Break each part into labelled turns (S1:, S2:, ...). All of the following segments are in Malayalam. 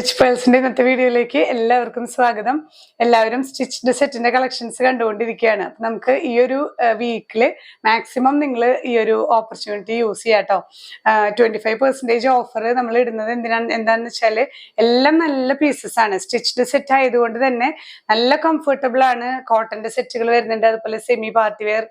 S1: പേഴ്സിന്റെ ഇന്നത്തെ വീഡിയോയിലേക്ക് എല്ലാവർക്കും സ്വാഗതം. എല്ലാവരും സ്റ്റിച്ച്ഡ് സെറ്റിന്റെ കളക്ഷൻസ് കണ്ടുകൊണ്ടിരിക്കുകയാണ്. നമുക്ക് ഈ ഒരു വീക്കില് മാക്സിമം നിങ്ങൾ ഈ ഒരു ഓപ്പർച്യൂണിറ്റി യൂസ് ചെയ്യാട്ടോ. 25% ഓഫർ നമ്മൾ ഇടുന്നത് എന്താണെന്ന് വെച്ചാല് എല്ലാം നല്ല പീസസ് ആണ്. സ്റ്റിച്ച്ഡ് സെറ്റ് ആയതുകൊണ്ട് തന്നെ നല്ല കംഫർട്ടബിൾ ആണ്. കോട്ടന്റെ സെറ്റുകൾ വരുന്നുണ്ട്, അതുപോലെ സെമി പാർട്ടി വെയർ,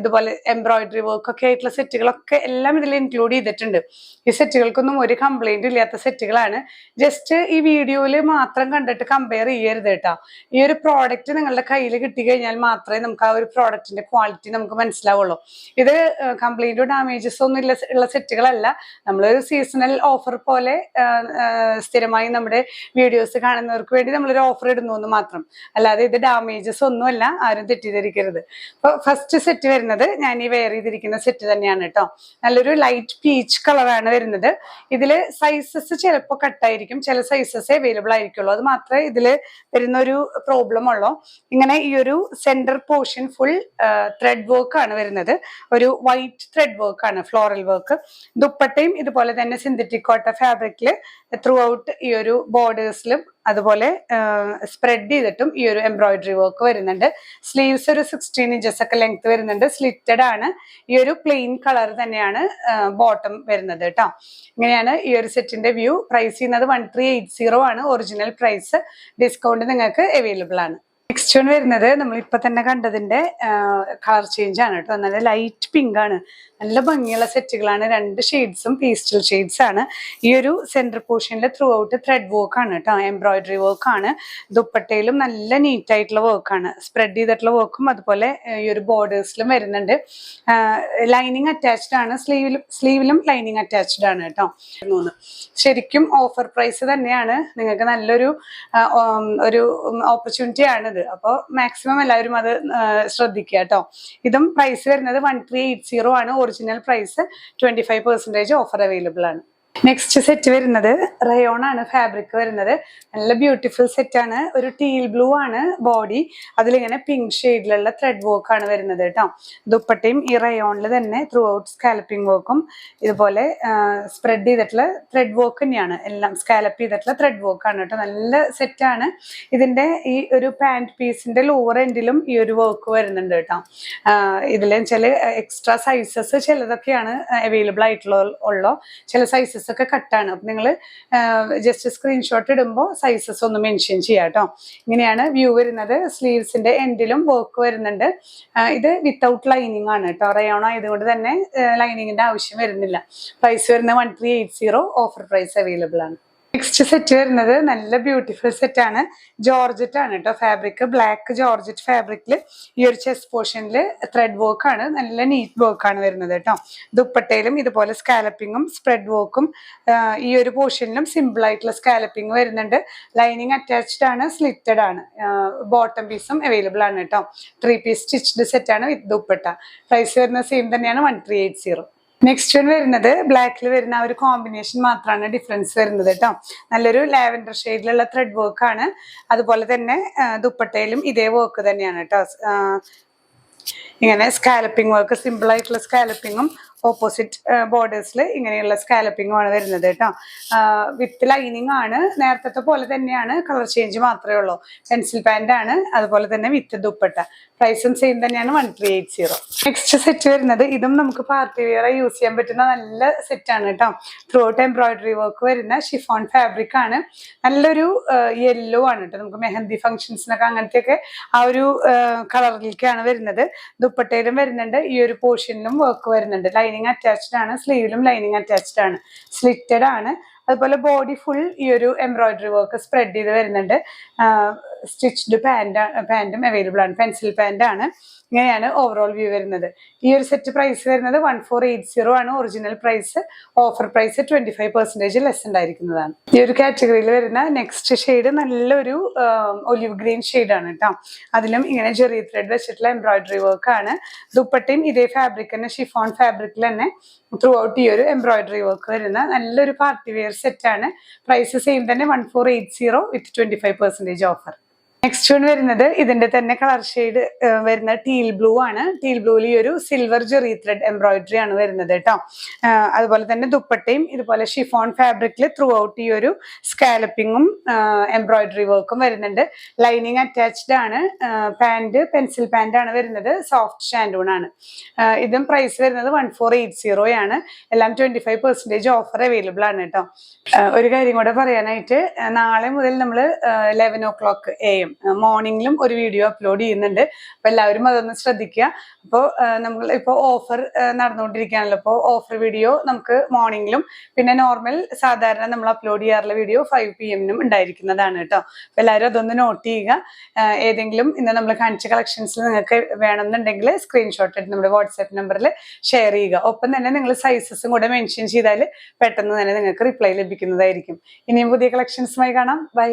S1: ഇതുപോലെ എംബ്രോയിഡറി വർക്ക് ഒക്കെ ആയിട്ടുള്ള സെറ്റുകളൊക്കെ എല്ലാം ഇതിൽ ഇൻക്ലൂഡ് ചെയ്തിട്ടുണ്ട്. ഈ സെറ്റുകൾക്കൊന്നും ഒരു കംപ്ലൈന്റ് ഇല്ലാത്ത സെറ്റുകളാണ്. ജസ്റ്റ് ഈ വീഡിയോയിൽ മാത്രം കണ്ടിട്ട് കമ്പയർ ചെയ്യരുത് കേട്ടോ. ഈ ഒരു പ്രോഡക്റ്റ് നിങ്ങളുടെ കയ്യിൽ കിട്ടിക്കഴിഞ്ഞാൽ മാത്രമേ നമുക്ക് ആ ഒരു പ്രോഡക്റ്റിന്റെ ക്വാളിറ്റി നമുക്ക് മനസ്സിലാവുള്ളൂ. ഇത് കംപ്ലൈന്റോ ഡാമേജസോ ഒന്നും ഉള്ള സെറ്റുകളല്ല. നമ്മളൊരു സീസണൽ ഓഫർ പോലെ സ്ഥിരമായി നമ്മുടെ വീഡിയോസ് കാണുന്നവർക്ക് വേണ്ടി നമ്മളൊരു ഓഫർ ഇടുന്നു എന്ന് മാത്രം, അല്ലാതെ ഇത് ഡാമേജസ് ഒന്നുമല്ല, ആരും തെറ്റിദ്ധരിക്കരുത്. അപ്പൊ ഫസ്റ്റ് സെറ്റ് വരുന്നത് ഞാൻ ഈ വെയർ ചെയ്തിരിക്കുന്ന സെറ്റ് തന്നെയാണ് കേട്ടോ. നല്ലൊരു ലൈറ്റ് പീച്ച് കളറാണ് വരുന്നത്. ഇതില് സൈസസ് ചിലപ്പോൾ കട്ടായിരിക്കും, ചില സൈസസ് അവൈലബിൾ ആയിരിക്കുള്ളൂ. അത് മാത്രമേ ഇതിൽ വരുന്ന ഒരു പ്രോബ്ലം ഉള്ളൂ. ഇങ്ങനെ ഈ ഒരു centre portion full thread work ആണ് വരുന്നത്. ഒരു വൈറ്റ് ത്രെഡ് വർക്ക് ആണ്, ഫ്ലോറൽ വർക്ക്. ദുപ്പട്ടയും ഇതുപോലെ തന്നെ സിന്തറ്റിക് കോട്ട ഫാബ്രിക്കില് ത്രൂ ഔട്ട് ഈ ഒരു ബോർഡേഴ്സിലും അതുപോലെ സ്പ്രെഡ് ചെയ്തിട്ടും ഈ ഒരു എംബ്രോയിഡറി വർക്ക് വരുന്നുണ്ട്. സ്ലീവ്സ് ഒരു 16 ഇഞ്ചസ് ഒക്കെ ലെങ്ത് വരുന്നുണ്ട്. സ്ലിറ്റഡ് ആണ്. ഈ ഒരു പ്ലെയിൻ കളർ തന്നെയാണ് ബോട്ടം വരുന്നത് കേട്ടോ. ഇങ്ങനെയാണ് ഈ ഒരു സെറ്റിന്റെ വ്യൂ. പ്രൈസ് ചെയ്യുന്നത് 1380 ആണ്. Original price. ഡിസ്കൗണ്ട് നിങ്ങൾക്ക് അവൈലബിൾ ആണ്. നെക്സ്റ്റ് വൺ വരുന്നത് നമ്മൾ ഇപ്പൊ തന്നെ കണ്ടതിന്റെ കളർ ചേഞ്ച് ആണ് കേട്ടോ. നല്ല ലൈറ്റ് പിങ്ക് ആണ്. നല്ല ഭംഗിയുള്ള സെറ്റുകളാണ്. 2 ഷെയ്ഡ്സും പീസ്റ്റൽ ഷെയ്ഡ്സ് ആണ്. ഈ ഒരു സെന്റർ പോർഷനിൽ ത്രൂ ഔട്ട് ത്രെഡ് വർക്ക് ആണ് കേട്ടോ. എംബ്രോയിഡറി വർക്ക് ആണ്. ദുപ്പട്ടയിലും നല്ല നീറ്റ് ആയിട്ടുള്ള വർക്കാണ്. സ്പ്രെഡ് ചെയ്തിട്ടുള്ള വർക്കും അതുപോലെ ഈ ഒരു ബോർഡേഴ്സിലും വരുന്നുണ്ട്. ലൈനിങ് അറ്റാച്ച്ഡ് ആണ്. സ്ലീവിലും ലൈനിങ് അറ്റാച്ച്ഡ് ആണ് കേട്ടോ. ശരിക്കും ഓഫർ പ്രൈസ് തന്നെയാണ്. നിങ്ങൾക്ക് നല്ലൊരു ഒരു ഓപ്പർച്യൂണിറ്റി ആണിത്. അപ്പോൾ മാക്സിമം എല്ലാവരും അത് ശ്രദ്ധിക്കുക കേട്ടോ. ഇതും പ്രൈസ് വരുന്നത് 1380 ആണ്. Original price. 25% ഓഫർ അവൈലബിൾ ആണ്. നെക്സ്റ്റ് സെറ്റ് വരുന്നത് റയോൺ ആണ് ഫാബ്രിക് വരുന്നത്. നല്ല ബ്യൂട്ടിഫുൾ സെറ്റ് ആണ്. ഒരു ടീൽ ബ്ലൂ ആണ് ബോഡി. അതിലിങ്ങനെ പിങ്ക് ഷെയ്ഡിലുള്ള ത്രെഡ് വർക്ക് ആണ് വരുന്നത് കേട്ടോ. ദുപ്പട്ടയും ഈ റയോണിൽ തന്നെ ത്രൂ ഔട്ട് സ്കാലപ്പിംഗ് വർക്കും ഇതുപോലെ സ്പ്രെഡ് ചെയ്തിട്ടുള്ള ത്രെഡ് വർക്ക് തന്നെയാണ്. എല്ലാം സ്കാലപ്പ് ചെയ്തിട്ടുള്ള ത്രെഡ് വർക്ക് ആണ് കേട്ടോ. നല്ല സെറ്റ് ആണ്. ഇതിന്റെ ഈ ഒരു പാന്റ് പീസിന്റെ ലോവർ എൻഡിലും ഈ ഒരു വർക്ക് വരുന്നുണ്ട് കേട്ടോ. ഇതിൽ ചില എക്സ്ട്രാ സൈസസ് ചിലതൊക്കെയാണ് അവൈലബിൾ ആയിട്ടുള്ള ചില സൈസസ് ഒക്കെ കട്ടാണ്. അപ്പൊ നിങ്ങൾ ജസ്റ്റ് സ്ക്രീൻഷോട്ട് ഇടുമ്പോൾ സൈസസ് ഒന്ന് മെൻഷൻ ചെയ്യാം കേട്ടോ. ഇങ്ങനെയാണ് വ്യൂ വരുന്നത്. സ്ലീവ്സിന്റെ എൻഡിലും വർക്ക് വരുന്നുണ്ട്. ഇത് വിത്തൗട്ട് ലൈനിങ് ആണ് കേട്ടോ. റയോൺ ആയതുകൊണ്ട് തന്നെ ലൈനിങ്ങിന്റെ ആവശ്യം വരുന്നില്ല. പ്രൈസ് വരുന്നത് 1380. ഓഫർ പ്രൈസ് അവൈലബിൾ ആണ്. നെക്സ്റ്റ് സെറ്റ് വരുന്നത് നല്ല ബ്യൂട്ടിഫുൾ സെറ്റ് ആണ്. ജോർജറ്റ് ആണ് കേട്ടോ ഫാബ്രിക്. ബ്ലാക്ക് ജോർജറ്റ് ഫാബ്രിക്കിൽ ഈ ഒരു ചെസ്റ്റ് പോർഷനിൽ ത്രെഡ് വർക്ക് ആണ്. നല്ല നീറ്റ് വർക്ക് ആണ് വരുന്നത് കേട്ടോ. ദുപ്പട്ടയിലും ഇതുപോലെ സ്കാലപ്പിങ്ങും സ്പ്രെഡ് വർക്കും ഈ ഒരു പോർഷനിലും സിമ്പിൾ ആയിട്ടുള്ള സ്കാലപ്പിംഗ് വരുന്നുണ്ട്. ലൈനിങ് അറ്റാച്ച്ഡ് ആണ്. സ്ലിറ്റഡ് ആണ്. ബോട്ടം പീസും അവൈലബിൾ ആണ് കേട്ടോ. 3 പീസ് സ്റ്റിച്ച്ഡ് സെറ്റ് ആണ് വിത്ത് ദുപ്പട്ട. പ്രൈസ് വരുന്നത് സെയിം തന്നെയാണ് 1380. നെക്സ്റ്റ് വൺ വരുന്നത് ബ്ലാക്കിൽ വരുന്ന ആ ഒരു കോമ്പിനേഷൻ മാത്രമാണ് ഡിഫറൻസ് വരുന്നത് കേട്ടോ. നല്ലൊരു ലാവൻഡർ ഷെയ്ഡിലുള്ള ത്രെഡ് വർക്ക് ആണ്. അതുപോലെ തന്നെ ദുപ്പട്ടയിലും ഇതേ വർക്ക് തന്നെയാണ് കേട്ടോ. ഇങ്ങനെ സ്കാലപ്പിംഗ് വർക്ക്, സിമ്പിൾ ആയിട്ടുള്ള സ്കാലപ്പിങ്ങും ഓപ്പോസിറ്റ് ബോർഡേഴ്സിൽ ഇങ്ങനെയുള്ള സ്കാലപ്പിംഗും ആണ് വരുന്നത് കേട്ടോ. വിത്ത് ലൈനിങ് ആണ്. നേരത്തെ പോലെ തന്നെയാണ്, കളർ ചേഞ്ച് മാത്രമേ ഉള്ളൂ. പെൻസിൽ പാന്റ് ആണ്. അതുപോലെ തന്നെ വിത്ത് ദുപ്പട്ട. പ്രൈസും സെയിം തന്നെയാണ് 1380. നെക്സ്റ്റ് സെറ്റ് വരുന്നത് ഇതും നമുക്ക് പാർട്ടി വെയർ യൂസ് ചെയ്യാൻ പറ്റുന്ന നല്ല സെറ്റ് ആണ് കേട്ടോ. ത്രൂ ഔട്ട് എംബ്രോയിഡറി വർക്ക് വരുന്ന ഷിഫോൺ ഫാബ്രിക് ആണ്. നല്ലൊരു യെല്ലോ ആണ് കേട്ടോ. നമുക്ക് മെഹന്തി ഫംഗ്ഷൻസിനൊക്കെ അങ്ങനത്തെയൊക്കെ ആ ഒരു കളറിലേക്കാണ് വരുന്നത്. ദുപ്പട്ടയിലും വരുന്നുണ്ട്. ഈ ഒരു പോർഷനിലും വർക്ക് വരുന്നുണ്ട്. ലൈനിങ് അറ്റാച്ച്ഡ് ആണ്. സ്ലീവിലും ലൈനിങ് അറ്റാച്ച്ഡ് ആണ്. സ്ലിറ്റഡ് ആണ്. അതുപോലെ ബോഡി ഫുൾ ഈ ഒരു എംബ്രോയിഡറി വർക്ക് സ്പ്രെഡ് ചെയ്ത് വരുന്നുണ്ട്. സ്റ്റിച്ച്ഡ് പാന്റും അവൈലബിൾ ആണ്. പെൻസിൽ പാന്റ് ആണ്. ഇങ്ങനെയാണ് ഓവറോൾ വ്യൂ വരുന്നത്. ഈ ഒരു സെറ്റ് പ്രൈസ് വരുന്നത് 1480 ആണ്. Original price. Offer price 25% less ഉണ്ടായിരിക്കുന്നതാണ്. ഈ ഒരു കാറ്റഗറിയിൽ വരുന്ന നെക്സ്റ്റ് ഷെയ്ഡ് നല്ലൊരു ഒലിവ് ഗ്രീൻ ഷെയ്ഡ് ആണ് കേട്ടോ. അതിലും ഇങ്ങനെ ജെറി ത്രെഡ് വെച്ചിട്ടുള്ള എംബ്രോയിഡറി വർക്ക് ആണ്. ദുപ്പട്ടയും ഇതേ ഫാബ്രിക് തന്നെ, ഷിഫോൺ ഫാബ്രിക്കിൽ തന്നെ ത്രൂ ഔട്ട് ഈ ഒരു എംബ്രോയിഡറി വർക്ക് വരുന്ന നല്ലൊരു പാർട്ടി വെയർ സെറ്റ് ആണ്. പ്രൈസ് സെയിം തന്നെ 1480 വിത്ത് 25% ഓഫർ. നെക്സ്റ്റ് വൺ വരുന്നത് ഇതിന്റെ തന്നെ കളർ ഷെയ്ഡ് വരുന്ന ടീൽ ബ്ലൂ ആണ്. ടീൽ ബ്ലൂവിൽ ഈ ഒരു സിൽവർ ജെറി ത്രെഡ് എംബ്രോയിഡറി ആണ് വരുന്നത് കേട്ടോ. അതുപോലെ തന്നെ ദുപ്പട്ടയും ഇതുപോലെ ഷിഫോൺ ഫാബ്രിക്കിൽ ത്രൂ ഔട്ട് ഈ ഒരു സ്കാലപ്പിങ്ങും എംബ്രോയിഡറി വർക്കും വരുന്നുണ്ട്. ലൈനിങ് അറ്റാച്ച്ഡ് ആണ്. പാന്റ് പെൻസിൽ പാന്റ് ആണ് വരുന്നത്. സോഫ്റ്റ് ഷാൻഡൂൺ ആണ്. ഇതും പ്രൈസ് വരുന്നത് 1480 ആണ്. എല്ലാം 25% ഓഫർ അവൈലബിൾ ആണ് കേട്ടോ. ഒരു കാര്യം കൂടെ പറയാനായിട്ട്, നാളെ മുതൽ നമ്മൾ 11 o'clock AM മോർണിംഗിലും ഒരു വീഡിയോ അപ്ലോഡ് ചെയ്യുന്നുണ്ട്. അപ്പൊ എല്ലാവരും അതൊന്ന് ശ്രദ്ധിക്കുക. അപ്പോൾ നമ്മൾ ഇപ്പോൾ ഓഫർ നടന്നുകൊണ്ടിരിക്കുകയാണല്ലോ. അപ്പോൾ ഓഫർ വീഡിയോ നമുക്ക് മോർണിംഗിലും പിന്നെ നോർമൽ സാധാരണ നമ്മൾ അപ്ലോഡ് ചെയ്യാറുള്ള വീഡിയോ 5 PM ഉണ്ടായിരിക്കുന്നതാണ് കേട്ടോ. അപ്പൊ എല്ലാവരും അതൊന്ന് നോട്ട് ചെയ്യുക. ഏതെങ്കിലും ഇന്ന് നമ്മൾ കാണിച്ച കളക്ഷൻസിൽ നിങ്ങൾക്ക് വേണമെന്നുണ്ടെങ്കിൽ സ്ക്രീൻഷോട്ട് എടുത്ത് നമ്മുടെ വാട്സാപ്പ് നമ്പറിൽ ഷെയർ ചെയ്യുക. ഒപ്പം തന്നെ നിങ്ങൾ സൈസസും കൂടെ മെൻഷൻ ചെയ്താൽ പെട്ടെന്ന് തന്നെ നിങ്ങൾക്ക് റിപ്ലൈ ലഭിക്കുന്നതായിരിക്കും. ഇനിയും പുതിയ കളക്ഷൻസുമായി കാണാം. ബൈ.